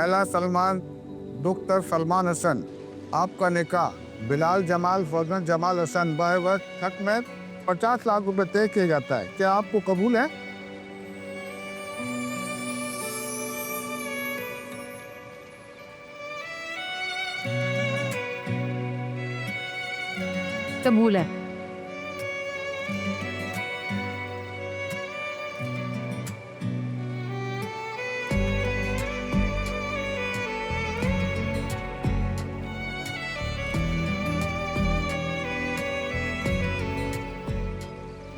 लैला सलमान दुख्तर सलमान हसन, आपका निकाह बिलाल जमाल फौजन जमाल हसन बहवत हक में 50 लाख रुपए तय किया जाता है। क्या आपको कबूल है? कबूल है।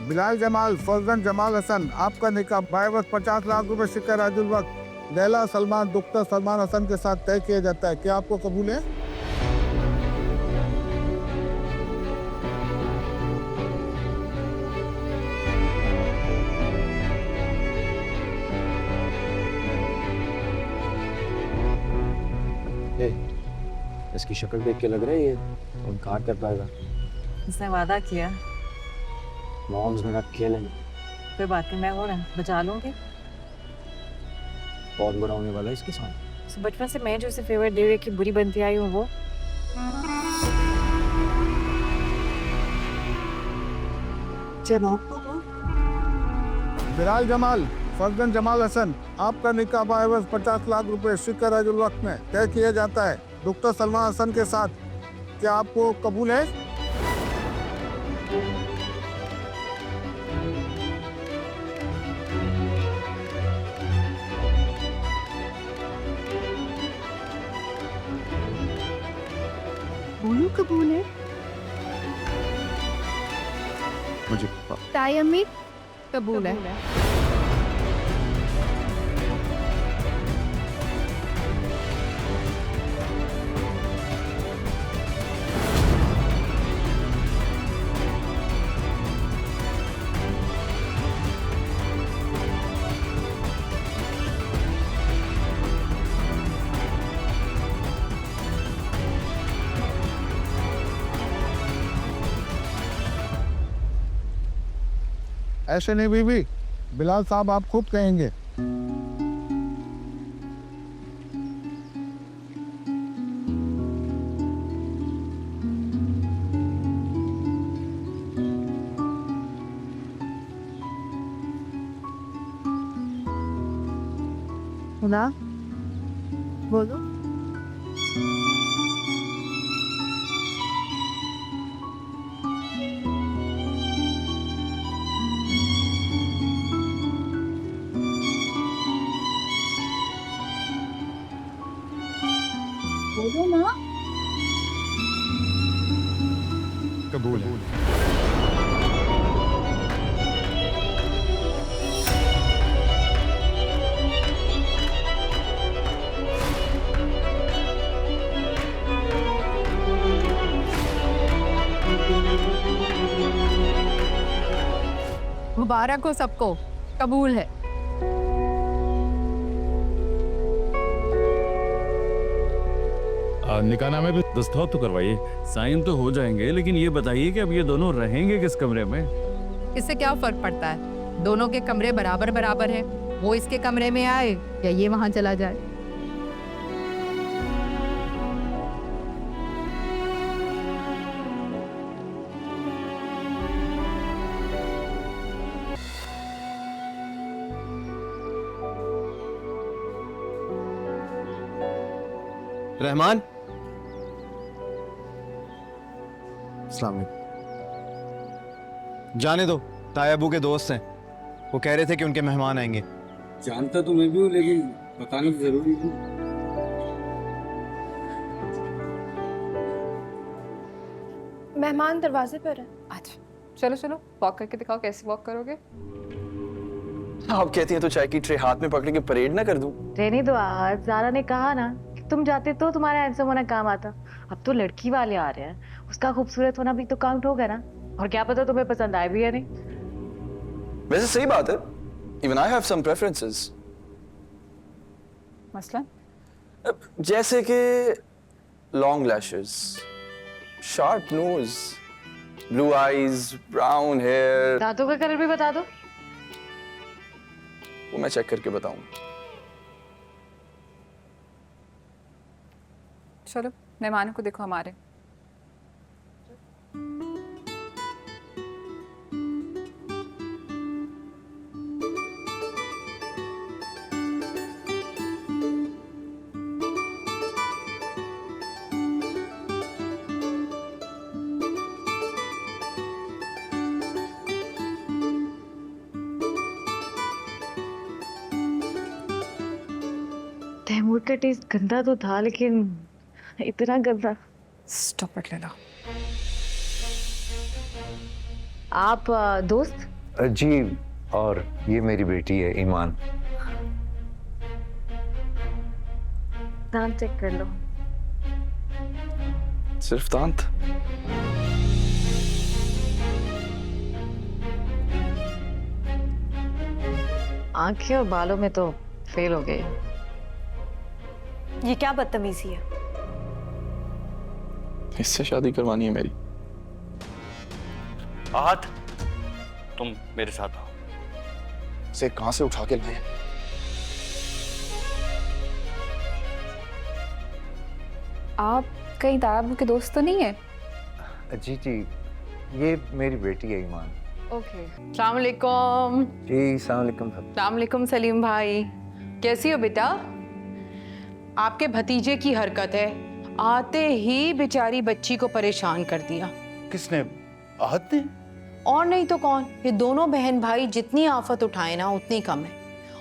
बिलाल जमाल फौजन जमाल हसन, आपका निकाह बायवत 50 लाख रुपए शिक्का राजुल वक्त लैला सलमान दुख्तर सलमान हसन के साथ तय किया जाता है। क्या आपको कबूल है? इसकी शक्ल देख के लग रहा है ये इनकार कर पाएगा। इसने वादा किया। मॉम्स मेरा खेलेंगे। कोई बात नहीं, मैं हो रहा बचा लूंगी। बहुत बड़ा होने वाला है इसके साथ। बचपन से मैं जो इसे फेवर दे रही कि बुरी बनती आई हूँ वो। बिलाल जमाल फौजन जमाल हसन, आपका निकाह बायवत 50 लाख रुपए शिक्का राजुल वक्त में तय किया जाता है दुख्तर सलमान हसन के साथ। क्या आपको कबूल है? बोलो कबूल है। मुझे ताई अम्मी कबूल है। ऐसे नहीं बीबी, बिलाल साहब आप खूब कहेंगे। खुदा बोलो। बोलो ना। कबूल है। मुबारक हो सबको, कबूल है। निकाहनामे पे दस्तखत तो करवाइए। साइन तो हो जाएंगे, लेकिन ये बताइए कि अब ये दोनों रहेंगे किस कमरे में? इससे क्या फर्क पड़ता है? दोनों के कमरे बराबर बराबर हैं। वो इसके कमरे में आए या ये वहां चला जाए। रहमान, जाने दो, ताया अबू के दोस्त हैं। वो कह रहे थे कि उनके मेहमान आएंगे। जानता तो मैं भी हूँ, लेकिन बताना तो जरूरी है। मेहमान दरवाजे पर है। अच्छा चलो चलो, वॉक करके दिखाओ कैसे वॉक करोगे। आप कहती हैं तो चाय की ट्रे हाथ में पकड़ के परेड ना कर दूं? रहने दो आज, ज़ारा ने कहा ना कि तुम जाते तो तुम्हारा हैंडसम होना काम आता। अब तो लड़की वाले आ रहे हैं, उसका खूबसूरत होना भी तो काउंट होगा ना। और क्या पता तुम्हें पसंद आए भी या नहीं। वैसे सही बात है, even I have some preferences. मसलन जैसे कि long lashes, sharp nose, blue eyes, brown hair. दांतों का कलर भी बता दो। वो मैं चेक करके बताऊं। चलो मेहमानों को देखो हमारे। तैमूर का टेस्ट गंदा तो था, लेकिन इतना गंदा। स्टॉप इट लेला। आप दोस्त? जी, और ये मेरी बेटी है ईमान। दांत चेक कर लो। सिर्फ दांत? आंखें और बालों में तो फेल हो गए। ये क्या बदतमीजी है? इससे शादी करवानी है मेरी। आहत, तुम मेरे साथ आओ। इसे कहां से उठा के लाए? आप कहीं दादाबू के दोस्त तो नहीं है? जी जी, ये मेरी बेटी है ईमान। ओके। अस्सलाम वालेकुम। जी सलाम अलैकुम साहब। अस्सलाम वालेकुम सलीम भाई, कैसी हो बेटा? आपके भतीजे की हरकत है, आते ही बेचारी बच्ची को परेशान कर दिया। किसने? आहत ने? और नहीं तो कौन, ये दोनों बहन भाई जितनी आफत उठाए ना उतनी कम है।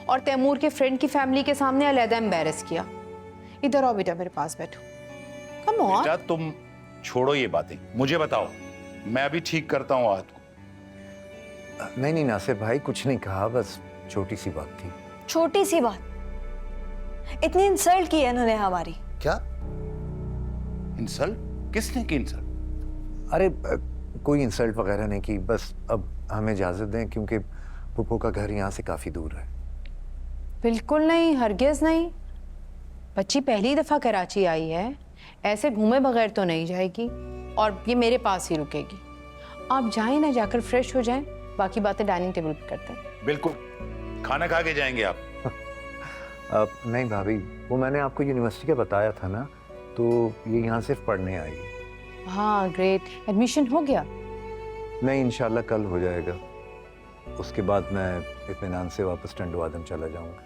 और तैमूर के फ्रेंड की फैमिली के सामने अलहदा एम्बेरस किया। इधर आओ बेटा, मेरे पास बैठो। Come on. बेटा तुम छोड़ो ये बातें, मुझे बताओ, मैं अभी ठीक करता हूँ आहत को। नहीं नहीं नासिर भाई, कुछ नहीं कहा, बस छोटी सी बात थी। छोटी सी बात? इतनी इंसल्ट की है इन्होंने हमारी। क्या इंसल्ट? किसने की इंसल्ट? अरे कोई इंसल्ट वगैरह नहीं की, बस अब हमें इजाजत दें क्योंकि पुप्पो का घर यहाँ से काफी दूर है। बिल्कुल नहीं, हरगिज नहीं। बच्ची पहली दफा कराची आई है, ऐसे घूमे बगैर तो नहीं जाएगी, और ये मेरे पास ही रुकेगी। आप जाएं ना, जाकर फ्रेश हो जाएं, बाकी बातें डाइनिंग टेबल पे करते हैं। बिल्कुल, खाना खा के जाएंगे आप। नहीं भाभी, वो मैंने आपको यूनिवर्सिटी का बताया था ना, तो ये यहाँ सिर्फ पढ़ने आई। हाँ ग्रेट, एडमिशन हो गया? नहीं, इंशाल्लाह कल हो जाएगा। उसके बाद मैं इत्मीनान से वापस टंडवादम चला जाऊंगा।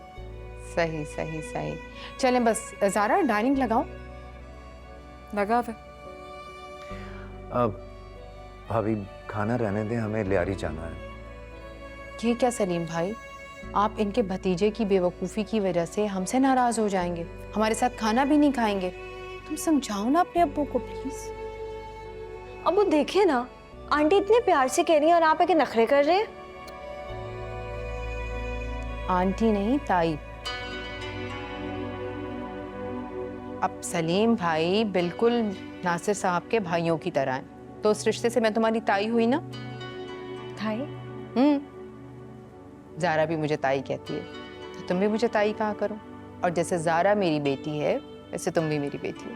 सही सही सही। चलें बस, ज़ारा डाइनिंग लगाओ। लगा हुआ। अब भाभी खाना रहने दें, हमें लियारी जाना है। ये क्या सलीम भाई, आप इनके भतीजे की बेवकूफ़ी की वजह से हमसे नाराज़ हो जाएंगे, हमारे साथ खाना भी नहीं खाएंगे। तुम समझाओ ना अपने अब्बू को प्लीज़। अब वो देखे ना, आंटी इतने प्यार से कह रही है और आप आके नखरे कर रहे हैं। आंटी नहीं, ताई। अब सलीम भाई बिल्कुल नासिर साहब के भाइयों की तरह हैं, तो उस रिश्ते से मैं तुम्हारी ताई हुई ना। ताई? ज़ारा भी मुझे ताई कहती है, तो तुम भी मुझे ताई कहा करो। और जैसे ज़ारा मेरी बेटी है, वैसे तुम भी मेरी बेटी हो।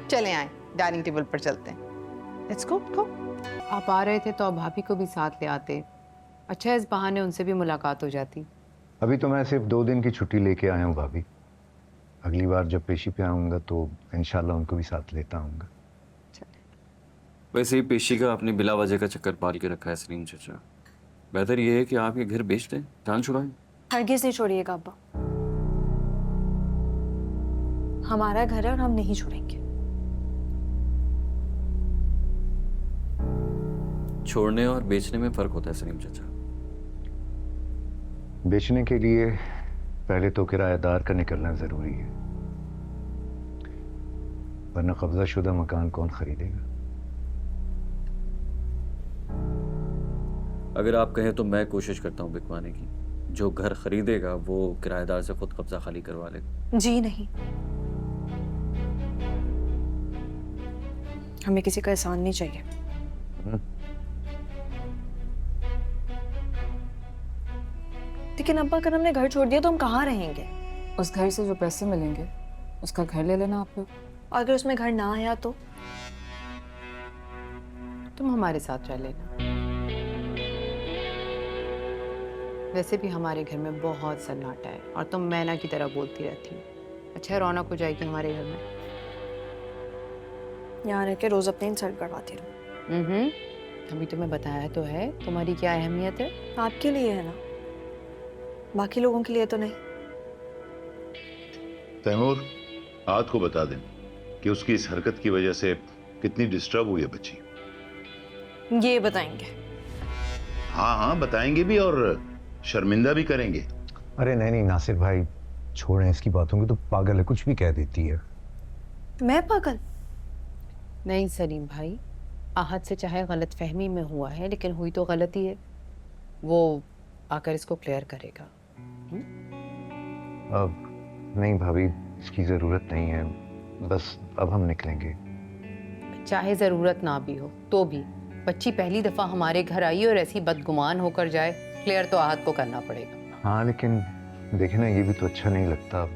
चले आए, डाइनिंग टेबल पर चलते हैं। लेट्स गो गो। आप आ रहे थे तो आप भाभी को भी साथ ले आते, अच्छा इस बहाने उनसे भी मुलाकात हो जाती। अभी तो मैं सिर्फ 2 दिन की छुट्टी लेके आया हूँ भाभी। अगली बार जब पेशी पे आऊँगा तो इंशाल्लाह उनको भी साथ लेता आऊँगा। वैसे ही पेशी का आपने बिला वजह का चक्कर पाल के रखा है सलीम चाचा। बेहतर ये है कि आप ये घर बेच दें, जान छुड़ाएं। हरगिज नहीं छोड़िएगा अब्बा, हमारा घर है और हम नहीं छोड़ेंगे। छोड़ने और बेचने में फर्क होता है सलीम चाचा। बेचने के लिए पहले तो किराएदार का निकलना जरूरी है, वरना कब्जाशुदा मकान कौन खरीदेगा। अगर आप कहें तो मैं कोशिश करता हूँ बिकवाने की। जो घर खरीदेगा वो किराएदार से खुद कब्जा खाली करवा लेगा। जी नहीं, हमें किसी का एहसान नहीं चाहिए। लेकिन अब्बा अगर हमने घर छोड़ दिया तो हम कहाँ रहेंगे? उस घर से जो पैसे मिलेंगे उसका घर ले लेना आप लोग। और अगर उसमें घर ना आया तो? तुम हमारे साथ रह लेना। वैसे भी हमारे घर में बहुत सन्नाटा है और तुम मैना की तरह बोलती रहती हो। अच्छा रौनक हो जाएगी हमारे घर में। यहाँ रह के रोज अपने इंसल्ट करवाती रहूँ। अभी तुम्हें बताया तो है तुम्हारी क्या अहमियत है। आपके लिए है ना, बाकी लोगों के लिए तो नहीं। तैमूर, आद को बता दें कि उसकी इस हरकत की वजह से कितनी डिस्टर्ब हुई है बच्ची। ये बताएंगे। हाँ हाँ बताएंगे भी और शर्मिंदा भी करेंगे। अरे नहीं नहीं नासिर भाई, छोड़ें इसकी बातों की, तो पागल है, कुछ भी कह देती है। मैं पागल? नहीं सलीम भाई, आहत से चाहे गलत फहमी में हुआ है लेकिन हुई तो गलती है, वो आकर इसको क्लियर करेगा। अब नहीं भाभी, इसकी ज़रूरत नहीं है, बस अब हम निकलेंगे। चाहे ज़रूरत ना भी हो तो भी बच्ची पहली दफ़ा हमारे घर आई और ऐसी बदगुमान होकर जाए, क्लियर तो आहत को करना पड़ेगा। हाँ लेकिन देखे ना, ये भी तो अच्छा नहीं लगता।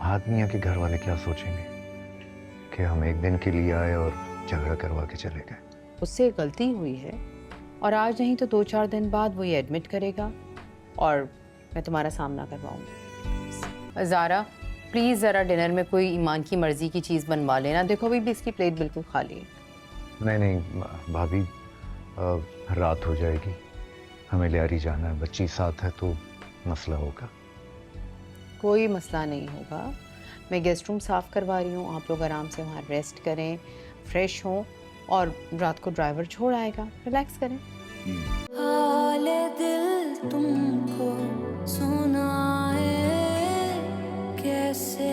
आदमिया के घर वाले क्या सोचेंगे कि हम एक दिन के लिए आए और झगड़ा करवा के चले गए। उससे गलती हुई है और आज नहीं तो 2-4 दिन बाद वो ये एडमिट करेगा और मैं तुम्हारा सामना करवाऊंगी। ज़ारा प्लीज़ ज़रा डिनर में कोई ईमान की मर्ज़ी की चीज़ बनवा लेना। देखो अभी भी इसकी प्लेट बिल्कुल खाली है। नहीं नहीं भाभी, रात हो जाएगी, हमें लियारी जाना है, बच्ची साथ है तो मसला होगा। कोई मसला नहीं होगा, मैं गेस्ट रूम साफ़ करवा रही हूँ, आप लोग आराम से वहाँ रेस्ट करें, फ्रेश हों और रात को ड्राइवर छोड़ आएगा, रिलैक्स करें। हाले दिल तुमको सुनाए कैसे